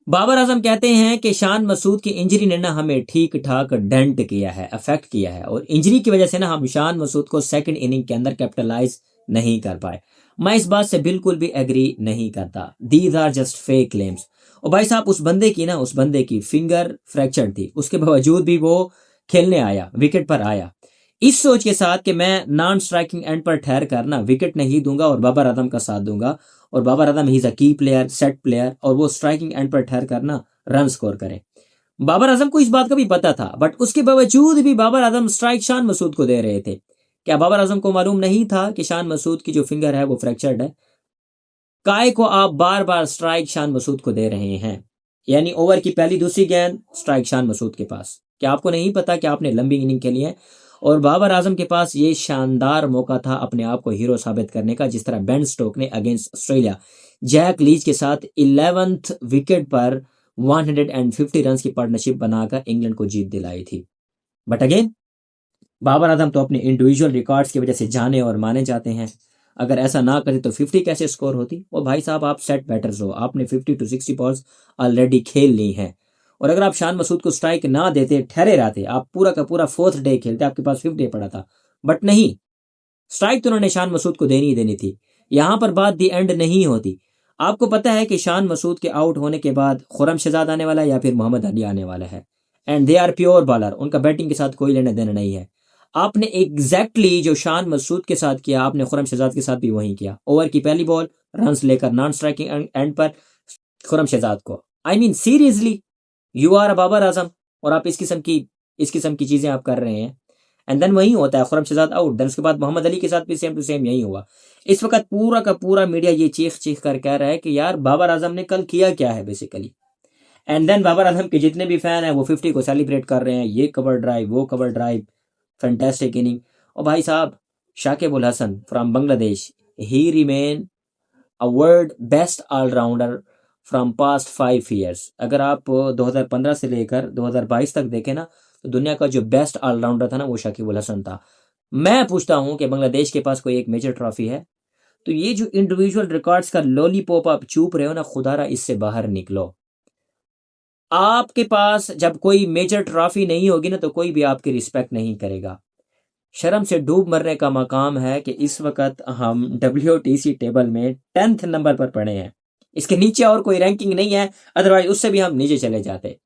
बाबर आजम कहते हैं कि शान मसूद की इंजरी ने ना हमें ठीक ठाक डेंट किया है, अफेक्ट किया है, और इंजरी की वजह से ना हम शान मसूद को सेकंड इनिंग के अंदर कैपिटलाइज नहीं कर पाए। मैं इस बात से बिल्कुल भी एग्री नहीं करता। These are just fake claims. और भाई साहब, उस बंदे की फिंगर फ्रैक्चर थी, उसके बावजूद भी वो खेलने आया, विकेट पर आया, इस सोच के साथ कि मैं नॉन स्ट्राइकिंग एंड पर ठहर कर ना विकेट नहीं दूंगा और बाबर आजम का साथ दूंगा। और Babar Azam he is a की प्लेयर, सेट प्लेयर, और वो स्ट्राइकिंग एंड पर ठहर कर ना रन स्कोर करे। बाबर आजम को इस बात का भी पता था, बट उसके बावजूद भी बाबर आजम स्ट्राइक शान मसूद को दे रहे थे। क्या बाबर आजम को मालूम नहीं था कि शान मसूद की जो फिंगर है वो फ्रैक्चर्ड है? काय को आप बार बार स्ट्राइक शान मसूद को दे रहे हैं? यानी ओवर की पहली दूसरी गेंद स्ट्राइक शान मसूद के पास। क्या आपको नहीं पता कि आपने लंबी इनिंग खेली है? और बाबर आजम के पास ये शानदार मौका था अपने आप को हीरो साबित करने का, जिस तरह बेन स्टोक ने अगेंस्ट ऑस्ट्रेलिया जैक लीच के साथ 11th विकेट पर 150 रन की पार्टनरशिप बनाकर इंग्लैंड को जीत दिलाई थी। बट अगेन, बाबर आजम तो अपने इंडिविजुअल रिकॉर्ड्स की वजह से जाने और माने जाते हैं। अगर ऐसा ना करते तो 50 कैसे स्कोर होती? और भाई साहब, आप सेट बैटर्स हो, आपने 50 to 60 बॉल्स ऑलरेडी खेल ली हैं। और अगर आप शान मसूद को स्ट्राइक ना देते, ठहरे रहते, आप पूरा का पूरा फोर्थ डे खेलते, आपके पास 5th डे पड़ा था। बट नहीं, स्ट्राइक तो उन्होंने शान मसूद को देनी ही देनी थी। यहां पर बात दी एंड नहीं होती। आपको पता है कि शान मसूद के आउट होने के बाद खुरम शहजाद आने वाला है या फिर मोहम्मद अली आने वाला है। And they are pure bowler, उनका बैटिंग के साथ कोई लेना देना नहीं है। आपने एग्जैक्टली जो शान मसूद के साथ किया, आपने खुरम शहजाद के साथ भी वही किया। ओवर की पहली बॉल रन लेकर नॉन स्ट्राइकिंग एंड पर खुरम शहजाद को। I mean seriously, you are a Babar Azam, और आप इस किस्म की चीजें आप कर रहे हैं। एंड देन वही होता है, खुरम शहजाद आउट, देन उसके बाद मोहम्मद अली के साथ भी सेम टू सेम यही हुआ। इस वक्त पूरा का पूरा मीडिया ये चीख चीख कर कह रहा है कि यार बाबर आजम ने कल किया क्या है basically. And then Babar Azam के जितने भी फैन हैं वो 50 को सेलिब्रेट कर रहे हैं, ये कवर ड्राइव, वो कवर ड्राइव, फैंटास्टिक इनिंग। और भाई साहब, Shakib ul Hasan from Bangladesh, he remain a world best allrounder from past 5 years. अगर आप 2015 से लेकर 2022 तक देखें ना, तो दुनिया का जो बेस्ट ऑलराउंडर था ना वो शाकिब उल हसन था। मैं पूछता हूं कि बांग्लादेश के पास कोई एक मेजर ट्रॉफी है? तो ये जो इंडिविजुअल रिकॉर्ड्स का लॉलीपॉप आप चूप रहे हो ना, खुदारा इससे बाहर निकलो। आपके पास जब कोई मेजर ट्रॉफी नहीं होगी ना, तो कोई भी आपकी रिस्पेक्ट नहीं करेगा। शर्म से डूब मरने का मकाम है कि इस वक्त हम WTC टेबल में 10th नंबर पर पड़े हैं। इसके नीचे और कोई रैंकिंग नहीं है, अदरवाइज उससे भी हम नीचे चले जाते।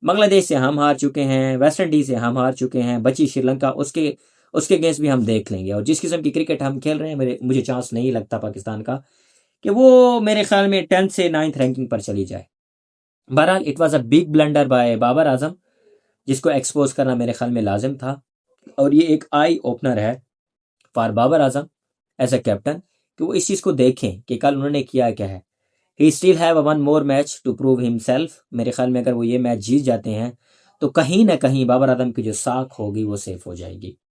बांग्लादेश से हम हार चुके हैं, वेस्ट इंडीज से हम हार चुके हैं, बची श्रीलंका, उसके उसके अगेंस्ट भी हम देख लेंगे। और जिस किस्म की क्रिकेट हम खेल रहे हैं, मुझे चांस नहीं लगता पाकिस्तान का कि वो मेरे ख्याल में 10th से 9th रैंकिंग पर चली जाए। बहरहाल, it was a big blunder by Babar Azam, जिसको एक्सपोज करना मेरे ख्याल में लाजिम था। और ये एक आई ओपनर है for Babar Azam as a captain, कि वो इस चीज़ को देखें कि कल उन्होंने किया क्या है। He still have one more match to prove himself. मेरे ख्याल में अगर वो ये मैच जीत जाते हैं तो कहीं ना कहीं बाबर आजम की जो साख होगी वो सेफ हो जाएगी।